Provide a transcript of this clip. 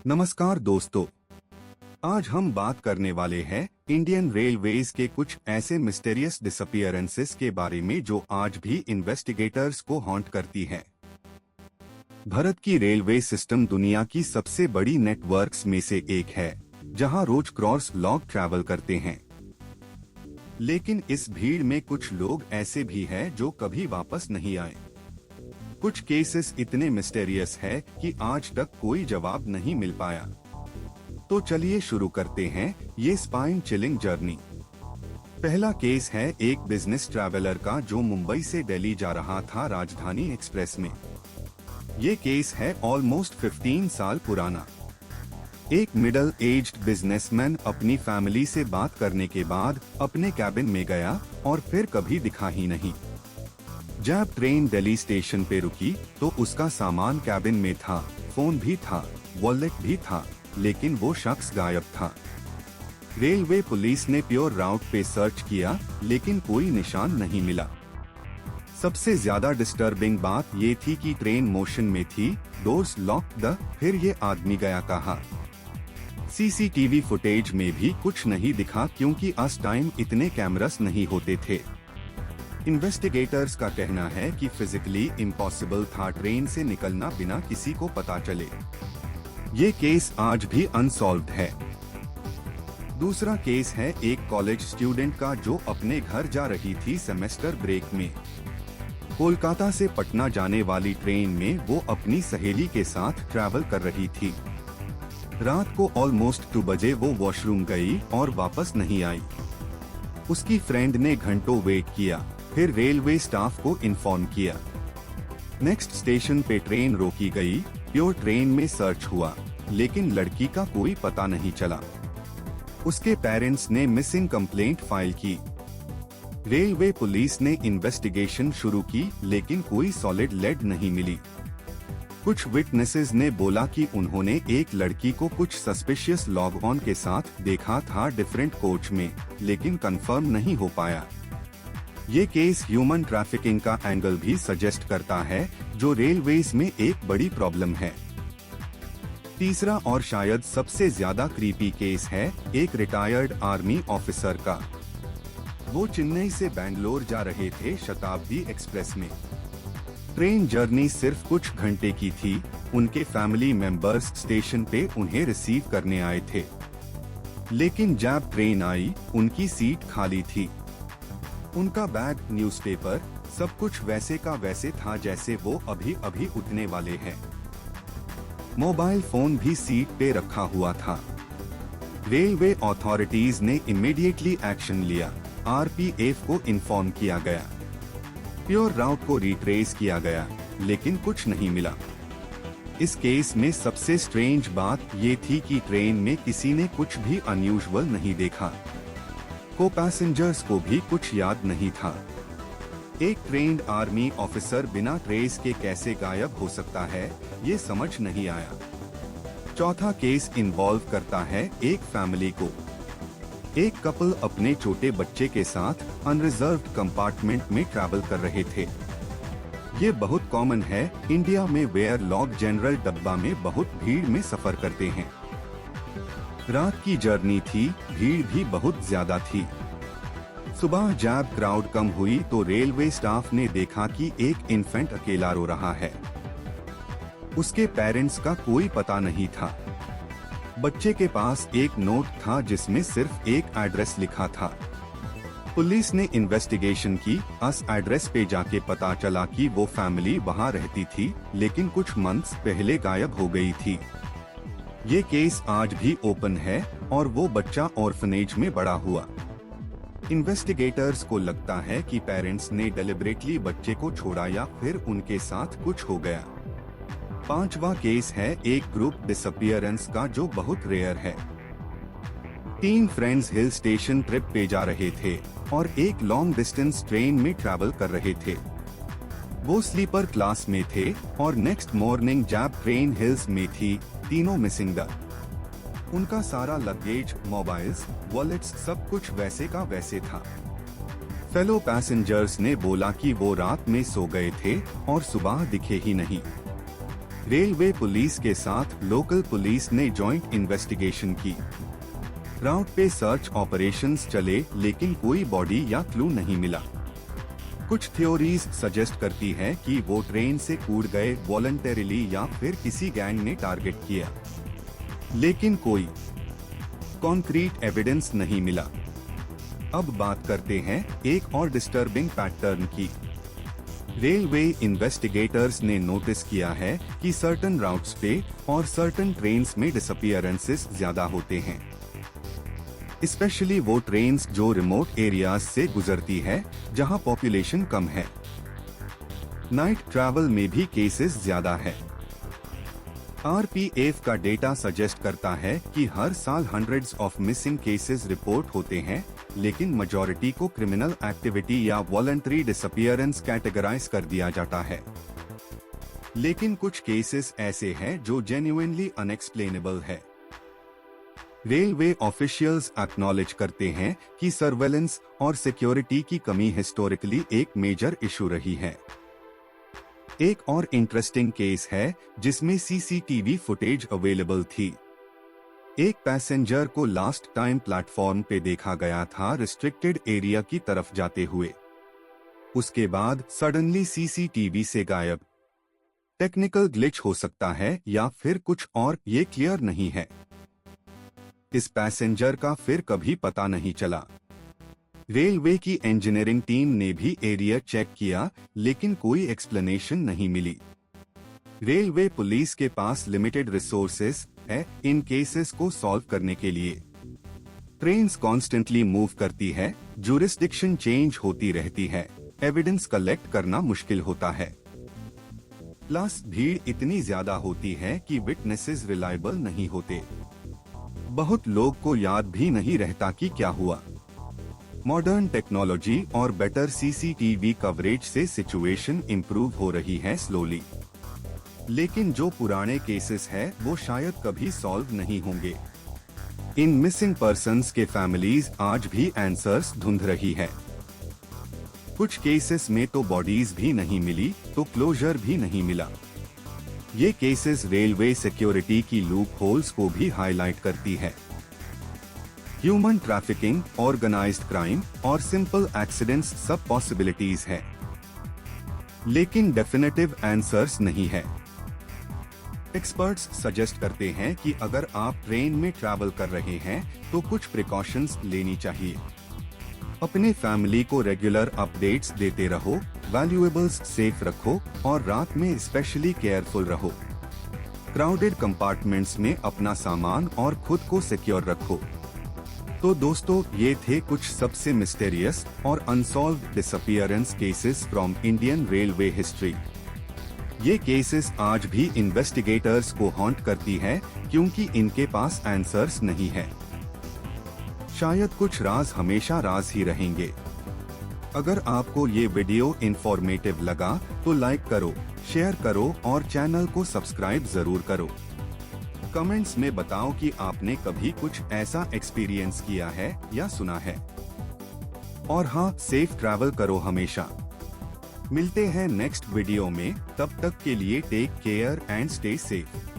नमस्कार दोस्तों, आज हम बात करने वाले हैं इंडियन रेलवेज के कुछ ऐसे मिस्टीरियस डिसअपीयरेंसेस के बारे में जो आज भी इन्वेस्टिगेटर्स को हॉन्ट करती हैं। भारत की रेलवे सिस्टम दुनिया की सबसे बड़ी नेटवर्क्स में से एक है, जहां रोज क्रॉस लॉग ट्रैवल करते हैं। लेकिन इस भीड़ में कुछ लोग ऐसे भी हैं जो कभी वापस नहीं आए। कुछ केसेस इतने मिस्टीरियस है कि आज तक कोई जवाब नहीं मिल पाया। तो चलिए शुरू करते हैं ये स्पाइन चिलिंग जर्नी। पहला केस है एक बिजनेस ट्रैवलर का जो मुंबई से दिल्ली जा रहा था राजधानी एक्सप्रेस में। ये केस है ऑलमोस्ट 15 साल पुराना। एक मिडिल एज्ड बिजनेसमैन अपनी फैमिली से बात करने के बाद अपने कैबिन में गया और फिर कभी दिखा ही नहीं। जब ट्रेन दिल्ली स्टेशन पे रुकी तो उसका सामान कैबिन में था, फोन भी था, वॉलेट भी था, लेकिन वो शख्स गायब था। रेलवे पुलिस ने प्योर राउट पे सर्च किया, लेकिन कोई निशान नहीं मिला। सबसे ज्यादा डिस्टर्बिंग बात ये थी कि ट्रेन मोशन में थी, डोर्स लॉक्ड, फिर ये आदमी गया कहाँ? सीसीटीवी फुटेज में भी कुछ नहीं दिखा क्योंकि उस टाइम इतने कैमरास नहीं होते थे। इन्वेस्टिगेटर्स का कहना है कि फिजिकली इम्पॉसिबल था ट्रेन से निकलना बिना किसी को पता चले। ये केस आज भी अनसॉल्व्ड है। दूसरा केस है एक कॉलेज स्टूडेंट का जो अपने घर जा रही थी सेमेस्टर ब्रेक में। कोलकाता से पटना जाने वाली ट्रेन में वो अपनी सहेली के साथ ट्रैवल कर रही थी। रात को ऑलमोस्ट 2 बजे वो वॉशरूम गई और वापस नहीं आई। उसकी फ्रेंड ने घंटों वेट किया, फिर रेलवे स्टाफ को इन्फॉर्म किया। नेक्स्ट स्टेशन पे ट्रेन रोकी गई, प्योर ट्रेन में सर्च हुआ, लेकिन लड़की का कोई पता नहीं चला। उसके पेरेंट्स ने मिसिंग कंप्लेंट फाइल की। रेलवे पुलिस ने इन्वेस्टिगेशन शुरू की, लेकिन कोई सॉलिड लीड नहीं मिली। कुछ विटनेसेस ने बोला कि उन्होंने एक लड़की को कुछ सस्पिशियस लॉग ऑन के साथ देखा था डिफरेंट कोच में, लेकिन कंफर्म नहीं हो पाया। ये केस ह्यूमन ट्रैफिकिंग का एंगल भी सजेस्ट करता है, जो रेलवेज में एक बड़ी प्रॉब्लम है। तीसरा और शायद सबसे ज्यादा क्रीपी केस है एक रिटायर्ड आर्मी ऑफिसर का। वो चेन्नई से बेंगलोर जा रहे थे शताब्दी एक्सप्रेस में। ट्रेन जर्नी सिर्फ कुछ घंटे की थी। उनके फैमिली मेंबर्स स्टेशन पे उन्हें रिसीव करने आए थे, लेकिन जब ट्रेन आई उनकी सीट खाली थी। उनका बैग, न्यूज़पेपर, सब कुछ वैसे का वैसे था जैसे वो अभी अभी उठने वाले हैं। मोबाइल फोन भी सीट पे रखा हुआ था। रेलवे अथॉरिटीज ने इमीडिएटली एक्शन लिया। आरपीएफ को इन्फॉर्म किया गया। प्योर राउट को रिट्रेस किया गया, लेकिन कुछ नहीं मिला। इस केस में सबसे स्ट्रेंज बात ये थी कि ट्रेन में किसी ने कुछ भी अनयूजुअल नहीं देखा। को पैसेंजर्स को भी कुछ याद नहीं था। एक ट्रेन्ड आर्मी ऑफिसर बिना ट्रेस के कैसे गायब हो सकता है, ये समझ नहीं आया। चौथा केस इन्वॉल्व करता है एक फैमिली को। एक कपल अपने छोटे बच्चे के साथ अनरिजर्व्ड कंपार्टमेंट में ट्रैवल कर रहे थे। ये बहुत कॉमन है इंडिया में, वेयर लोग जनरल डब्बा में बहुत भीड़ में सफर करते हैं। रात की जर्नी थी, भीड़ भी बहुत ज्यादा थी। सुबह जब क्राउड कम हुई तो रेलवे स्टाफ ने देखा कि एक इन्फेंट अकेला रो रहा है। उसके पेरेंट्स का कोई पता नहीं था। बच्चे के पास एक नोट था जिसमें सिर्फ एक एड्रेस लिखा था। पुलिस ने इन्वेस्टिगेशन की। उस एड्रेस पे जाके पता चला कि वो फैमिली वहाँ रहती थी, लेकिन कुछ मंथ्स पहले गायब हो गई थी। ये केस आज भी ओपन है और वो बच्चा ऑर्फनेज में बड़ा हुआ। इन्वेस्टिगेटर्स को लगता है कि पेरेंट्स ने डेलिबरेटली बच्चे को छोड़ा या फिर उनके साथ कुछ हो गया। पांचवा केस है एक ग्रुप डिसअपीयरेंस का जो बहुत रेयर है। 3 फ्रेंड्स हिल स्टेशन ट्रिप पे जा रहे थे और एक लॉन्ग डिस्टेंस ट्रेन में ट्रैवल कर रहे थे। वो स्लीपर क्लास में थे और नेक्स्ट मॉर्निंग जब ट्रेन हिल्स में थी, तीनों मिसिंग। उनका सारा लगेज, मोबाइल्स, वॉलेट्स, सब कुछ वैसे का वैसे था। फेलो पैसेंजर्स ने बोला कि वो रात में सो गए थे और सुबह दिखे ही नहीं। रेलवे पुलिस के साथ लोकल पुलिस ने जॉइंट इन्वेस्टिगेशन की। राउट पे सर्च ऑपरेशंस चले लेकिन कोई बॉडी या क्लू नहीं मिला। कुछ थ्योरीज सजेस्ट करती है कि वो ट्रेन से कूद गए वॉलंटरीली या फिर किसी गैंग ने टारगेट किया, लेकिन कोई कॉन्क्रीट एविडेंस नहीं मिला। अब बात करते हैं एक और डिस्टर्बिंग पैटर्न की। रेलवे इन्वेस्टिगेटर्स ने नोटिस किया है कि सर्टेन राउट्स पे और सर्टेन ट्रेन्स में डिसअपीयरेंसेस ज्यादा होते हैं, स्पेशली वो ट्रेन्स जो रिमोट एरियाज से गुजरती है जहां पॉपुलेशन कम है। नाइट ट्रैवल में भी केसेस ज्यादा है। आरपीएफ का डेटा सजेस्ट करता है कि हर साल hundreds of missing cases report होते हैं, लेकिन मेजॉरिटी को क्रिमिनल एक्टिविटी या वॉलंटरी डिसअपीयरेंस कैटेगराइज कर दिया जाता है। लेकिन कुछ केसेस ऐसे हैं जो जेन्युइनली अनएक्सप्लेनेबल है। रेलवे ऑफिशियल्स एक्नॉलेज करते हैं कि सर्वेलेंस और सिक्योरिटी की कमी हिस्टोरिकली एक मेजर इशू रही है। एक और इंटरेस्टिंग केस है जिसमें सीसीटीवी फुटेज अवेलेबल थी। एक पैसेंजर को लास्ट टाइम प्लेटफॉर्म पे देखा गया था रिस्ट्रिक्टेड एरिया की तरफ जाते हुए। उसके बाद सडनली सीसीटीवी से गायब। टेक्निकल ग्लिच हो सकता है या फिर कुछ और, ये क्लियर नहीं है। इस पैसेंजर का फिर कभी पता नहीं चला। रेलवे की इंजीनियरिंग टीम ने भी एरिया चेक किया, लेकिन कोई एक्सप्लेनेशन नहीं मिली। रेलवे पुलिस के पास लिमिटेड रिसोर्सेस है इन केसेस को सॉल्व करने के लिए। ट्रेन्स कॉन्स्टेंटली मूव करती है, जुरिस्डिक्शन चेंज होती रहती है, एविडेंस कलेक्ट करना मुश्किल होता है। प्लस भीड़ इतनी ज्यादा होती है कि विटनेसेस रिलायबल नहीं होते। बहुत लोग को याद भी नहीं रहता कि क्या हुआ। मॉडर्न टेक्नोलॉजी और बेटर सीसीटीवी कवरेज से सिचुएशन इंप्रूव हो रही है स्लोली, लेकिन जो पुराने केसेस है वो शायद कभी सॉल्व नहीं होंगे। इन मिसिंग पर्सन्स के फैमिलीज आज भी आंसर्स ढूंढ रही है। कुछ केसेस में तो बॉडीज भी नहीं मिली तो क्लोजर भी नहीं मिला। ये केसेस रेलवे सिक्योरिटी की लूप होल्स को भी हाईलाइट करती है। ह्यूमन ट्रैफिकिंग, ऑर्गेनाइज्ड क्राइम और सिंपल एक्सीडेंट्स सब पॉसिबिलिटीज है, लेकिन डेफिनेटिव आंसर्स नहीं है। एक्सपर्ट्स सजेस्ट करते हैं कि अगर आप ट्रेन में ट्रैवल कर रहे हैं तो कुछ प्रिकॉशंस लेनी चाहिए। अपने फैमिली को रेगुलर अपडेट्स देते रहो, वैल्यूएबल्स सेफ रखो और रात में स्पेशली केयरफुल रहो। क्राउडेड कंपार्टमेंट्स में अपना सामान और खुद को सिक्योर रखो। तो दोस्तों, ये थे कुछ सबसे मिस्टीरियस और unsolved disappearance cases from Indian railway history. ये केसेस आज भी इन्वेस्टिगेटर्स को हॉन्ट करती है क्योंकि इनके पास आंसर्स नहीं है। शायद कुछ राज हमेशा राज ही रहेंगे। अगर आपको ये वीडियो इंफॉर्मेटिव लगा तो लाइक करो, शेयर करो और चैनल को सब्सक्राइब जरूर करो। कमेंट्स में बताओ कि आपने कभी कुछ ऐसा एक्सपीरियंस किया है या सुना है। और हाँ, सेफ ट्रैवल करो हमेशा। मिलते हैं नेक्स्ट वीडियो में, तब तक के लिए take care and stay safe.